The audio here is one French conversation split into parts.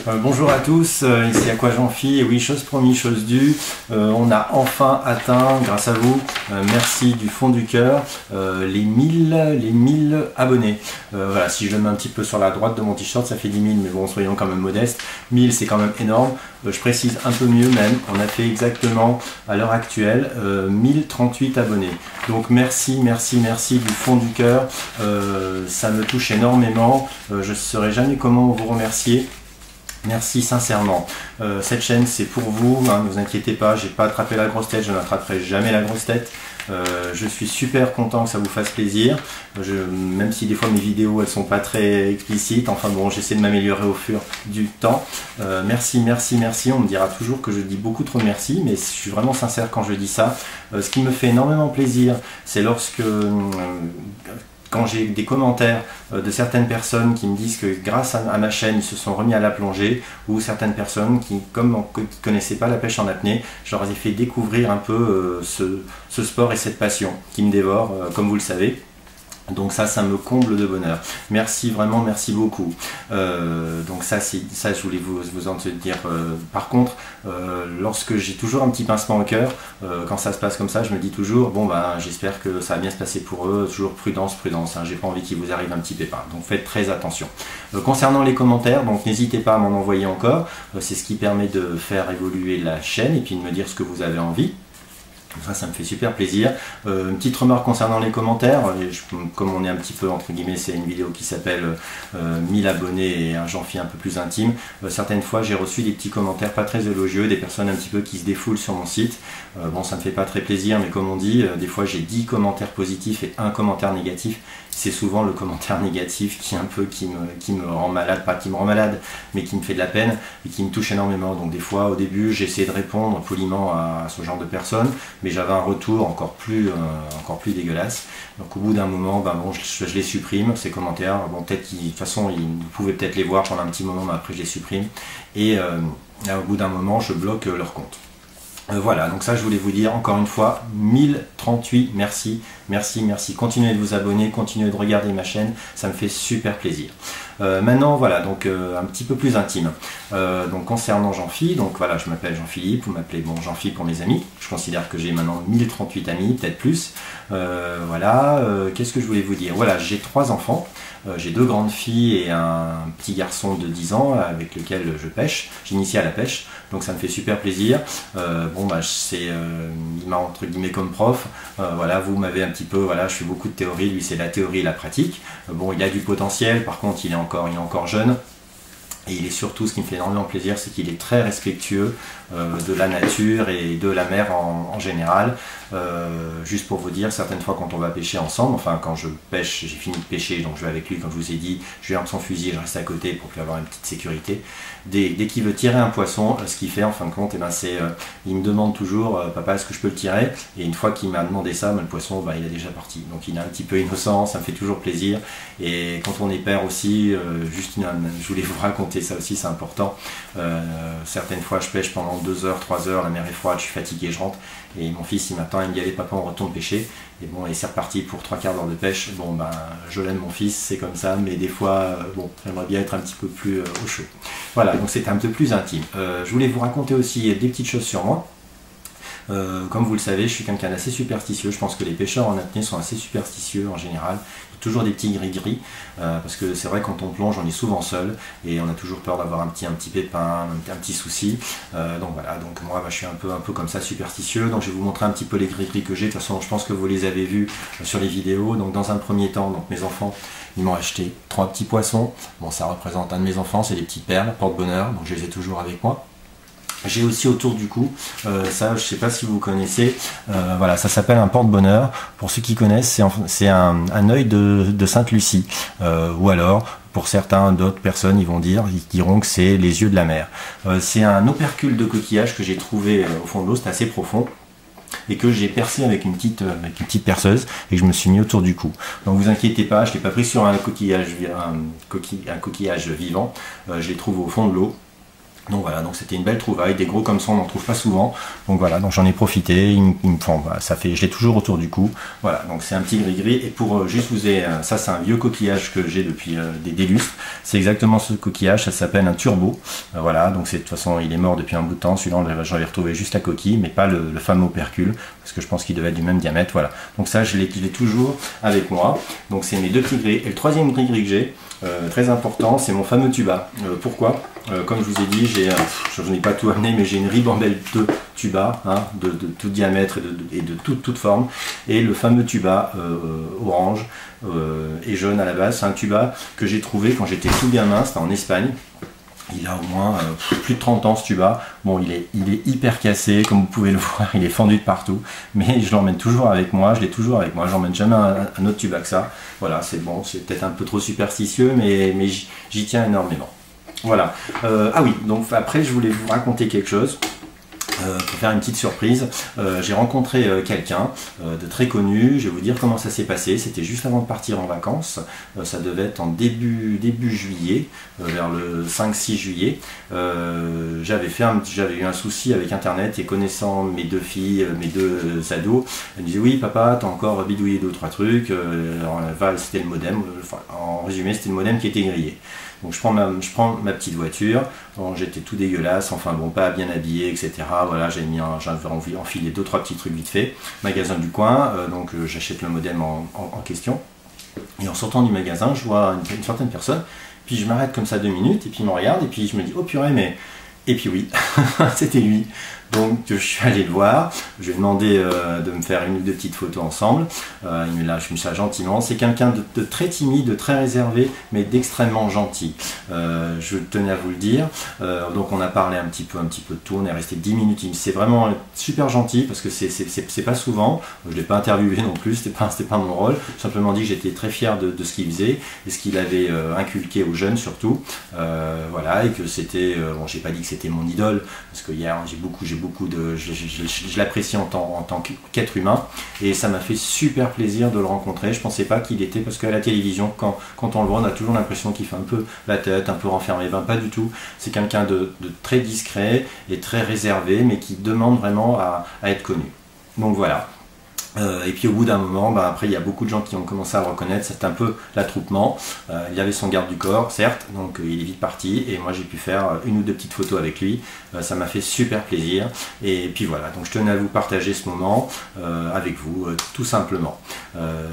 Bonjour à tous, ici Aquajean-Phi, et oui, chose promise, chose due, on a enfin atteint, grâce à vous, merci du fond du cœur, les 1000 abonnés. Voilà, si je le mets un petit peu sur la droite de mon t-shirt, ça fait 10 000, mais bon, soyons quand même modestes. 1000, c'est quand même énorme. Je précise un peu mieux même, on a fait exactement, à l'heure actuelle, 1038 abonnés. Donc merci du fond du cœur, ça me touche énormément, je ne saurais jamais comment vous remercier. Merci sincèrement. Cette chaîne c'est pour vous, hein, ne vous inquiétez pas, j'ai pas attrapé la grosse tête, je n'attraperai jamais la grosse tête. Je suis super content que ça vous fasse plaisir, même si des fois mes vidéos elles sont pas très explicites, enfin bon, j'essaie de m'améliorer au fur du temps. Merci, on me dira toujours que je dis beaucoup trop merci, mais je suis vraiment sincère quand je dis ça. Ce qui me fait énormément plaisir, c'est lorsque quand j'ai des commentaires de certaines personnes qui me disent que grâce à ma chaîne, ils se sont remis à la plongée, ou certaines personnes qui ne connaissaient pas la pêche en apnée, je leur ai fait découvrir un peu ce sport et cette passion qui me dévore, comme vous le savez. Donc ça me comble de bonheur. Merci vraiment, merci beaucoup. Donc ça je voulais vous en dire. Par contre, lorsque j'ai toujours un petit pincement au cœur, quand ça se passe comme ça, je me dis toujours, bon ben j'espère que ça va bien se passer pour eux. Toujours prudence, hein, j'ai pas envie qu'il vous arrive un petit pépin. Donc faites très attention. Concernant les commentaires, donc n'hésitez pas à m'en envoyer encore. C'est ce qui permet de faire évoluer la chaîne et puis de me dire ce que vous avez envie. Ça me fait super plaisir. Une petite remarque concernant les commentaires, comme on est un petit peu, entre guillemets, c'est une vidéo qui s'appelle 1000 abonnés et un Jean-Phi un peu plus intime. Certaines fois j'ai reçu des petits commentaires pas très élogieux, des personnes un petit peu qui se défoulent sur mon site. Bon, ça me fait pas très plaisir, mais comme on dit, des fois j'ai 10 commentaires positifs et un commentaire négatif. C'est souvent le commentaire négatif qui un peu qui me rend malade, pas qui me rend malade, mais qui me fait de la peine et qui me touche énormément. Donc des fois au début j'ai essayé de répondre poliment à ce genre de personnes, mais j'avais un retour encore plus dégueulasse. Donc au bout d'un moment, ben bon, je les supprime, ces commentaires. Bon, peut-être de toute façon, vous pouvez peut-être les voir pendant un petit moment, mais après je les supprime. Et là, au bout d'un moment, je bloque leur compte. Voilà, donc ça je voulais vous dire encore une fois, 1038, merci, continuez de vous abonner, continuez de regarder ma chaîne, ça me fait super plaisir. Maintenant voilà, donc un petit peu plus intime, donc concernant Jean-Phi, donc voilà, je m'appelle Jean-Philippe, vous m'appelez bon Jean-Phi pour mes amis, je considère que j'ai maintenant 1038 amis, peut-être plus. Voilà, qu'est-ce que je voulais vous dire, voilà, j'ai 3 enfants. J'ai 2 grandes filles et un petit garçon de 10 ans avec lequel je pêche. J'initie à la pêche, donc ça me fait super plaisir. Bon bah il m'a entre guillemets comme prof. Voilà, vous m'avez un petit peu, voilà, je fais beaucoup de théorie, lui c'est la théorie et la pratique. Bon, il a du potentiel, par contre il est encore jeune. Et il est surtout, ce qui me fait énormément plaisir, c'est qu'il est très respectueux de la nature et de la mer en général. Juste pour vous dire, certaines fois quand on va pêcher ensemble, enfin quand je pêche, j'ai fini de pêcher, donc je vais avec lui, comme je vous ai dit, je lui arme son fusil et je reste à côté pour lui avoir une petite sécurité. Dès qu'il veut tirer un poisson, ce qu'il fait en fin de compte, eh ben, il me demande toujours, papa, est-ce que je peux le tirer? Et une fois qu'il m'a demandé ça, ben, le poisson, ben, il est déjà parti. Donc il est un petit peu innocent, ça me fait toujours plaisir. Et quand on est père aussi, je voulais vous raconter ça aussi, c'est important. Certaines fois je pêche pendant 2 heures, 3 heures, la mer est froide, je suis fatigué, je rentre. Et mon fils il m'attend, il me dit allez papa, on retourne pêcher. Et bon, et c'est reparti pour 3/4 d'heure de pêche. Bon ben je l'aime mon fils, c'est comme ça, mais des fois bon, j'aimerais bien être un petit peu plus au chaud. Voilà, donc c'était un peu plus intime. Je voulais vous raconter aussi des petites choses sur moi. Comme vous le savez, je suis quelqu'un d'assez superstitieux. Je pense que les pêcheurs en apnée sont assez superstitieux en général. Il y a toujours des petits gris-gris, parce que c'est vrai, quand on plonge, on est souvent seul et on a toujours peur d'avoir un petit pépin, un petit souci. Donc voilà, donc moi bah, je suis un peu comme ça, superstitieux. Donc je vais vous montrer un petit peu les gris-gris que j'ai. De toute façon, je pense que vous les avez vus sur les vidéos. Donc dans un premier temps, donc mes enfants, ils m'ont acheté 3 petits poissons. Bon, ça représente un de mes enfants, c'est les petits perles, porte-bonheur. Donc je les ai toujours avec moi. J'ai aussi autour du cou, ça je ne sais pas si vous connaissez, voilà, ça s'appelle un porte-bonheur. Pour ceux qui connaissent, c'est un œil de Sainte-Lucie, ou alors pour d'autres personnes, ils diront que c'est les yeux de la mer. C'est un opercule de coquillage que j'ai trouvé au fond de l'eau, c'est assez profond, et que j'ai percé avec une petite perceuse, et je me suis mis autour du cou. Donc vous inquiétez pas, je ne l'ai pas pris sur un coquillage vivant, je les trouve au fond de l'eau. Donc voilà, donc c'était une belle trouvaille, des gros comme ça on n'en trouve pas souvent, donc voilà, donc j'en ai profité, voilà, ça fait, je l'ai toujours autour du cou, voilà, donc c'est un petit gris-gris, et pour juste vous aider, ça c'est un vieux coquillage que j'ai depuis des lustres, c'est exactement ce coquillage, ça s'appelle un turbo, voilà, donc de toute façon il est mort depuis un bout de temps, celui-là j'en ai retrouvé juste la coquille, mais pas le fameux opercule, parce que je pense qu'il devait être du même diamètre, voilà, donc ça je l'ai toujours avec moi, donc c'est mes deux petits gris, et le troisième gris-gris que j'ai, très important, c'est mon fameux tuba. Pourquoi comme je vous ai dit, je n'ai pas tout amené, mais j'ai une ribambelle de tuba, hein, de tout diamètre et de toute forme, et le fameux tuba orange et jaune à la base, c'est un tuba que j'ai trouvé quand j'étais tout gamin, c'était en Espagne. Il a au moins plus de 30 ans ce tuba. Bon, il est hyper cassé, comme vous pouvez le voir, il est fendu de partout. Mais je l'emmène toujours avec moi, je l'ai toujours avec moi. J'emmène jamais un autre tuba que ça. Voilà, c'est bon, c'est peut-être un peu trop superstitieux, mais j'y tiens énormément. Voilà. Ah oui, donc après, je voulais vous raconter quelque chose. Pour faire une petite surprise, j'ai rencontré quelqu'un de très connu, je vais vous dire comment ça s'est passé, c'était juste avant de partir en vacances, ça devait être en début juillet, vers le 5-6 juillet, j'avais eu un souci avec internet et connaissant mes deux filles, mes deux ados, elles me disaient oui papa t'as encore bidouillé 2 ou 3 trucs, c'était le modem, enfin, en résumé c'était le modem qui était grillé. Donc je prends ma petite voiture, j'étais tout dégueulasse, enfin bon, pas bien habillé, etc. Voilà, j'avais enfilé 2-3 petits trucs vite fait. Magasin du coin, donc j'achète le modem en question. Et en sortant du magasin, je vois une certaine personne, puis je m'arrête comme ça 2 minutes, et puis il me regarde, et puis je me dis, oh purée, mais... Et puis oui, c'était lui. Donc je suis allé le voir, je lui ai demandé de me faire 1 ou 2 petites photos ensemble, il me lâche ça gentiment, c'est quelqu'un de très timide, de très réservé, mais d'extrêmement gentil, je tenais à vous le dire, donc on a parlé un petit peu de tout, on est resté 10 minutes, c'est vraiment super gentil, parce que c'est pas souvent, je ne l'ai pas interviewé non plus, c'était pas mon rôle, simplement dit que j'étais très fier de ce qu'il faisait, et ce qu'il avait inculqué aux jeunes surtout, voilà, et que c'était, bon j'ai pas dit que c'était mon idole, parce que hier je l'apprécie en tant qu'être humain, et ça m'a fait super plaisir de le rencontrer. Je pensais pas qu'il était, parce qu'à la télévision quand on le voit on a toujours l'impression qu'il fait un peu la tête, un peu renfermé, ben pas du tout, c'est quelqu'un de très discret et très réservé, mais qui demande vraiment à être connu. Donc voilà. Et puis au bout d'un moment, après il y a beaucoup de gens qui ont commencé à le reconnaître, c'est un peu l'attroupement, il y avait son garde du corps certes, donc il est vite parti, et moi j'ai pu faire 1 ou 2 petites photos avec lui, ça m'a fait super plaisir, et puis voilà, donc je tenais à vous partager ce moment avec vous, tout simplement.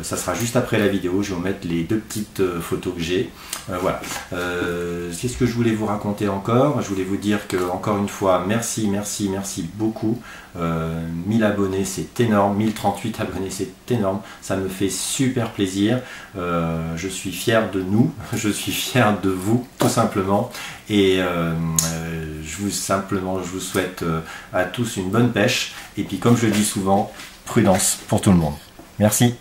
Ça sera juste après la vidéo, je vais vous mettre les 2 petites photos que j'ai, voilà. Qu'est-ce que je voulais vous raconter encore? Je voulais vous dire que, encore une fois, merci beaucoup. 1000 abonnés c'est énorme, 1038 abonnés c'est énorme, ça me fait super plaisir, je suis fier de nous, je suis fier de vous tout simplement, et je vous souhaite à tous une bonne pêche, et puis comme je le dis souvent, prudence pour tout le monde. Merci.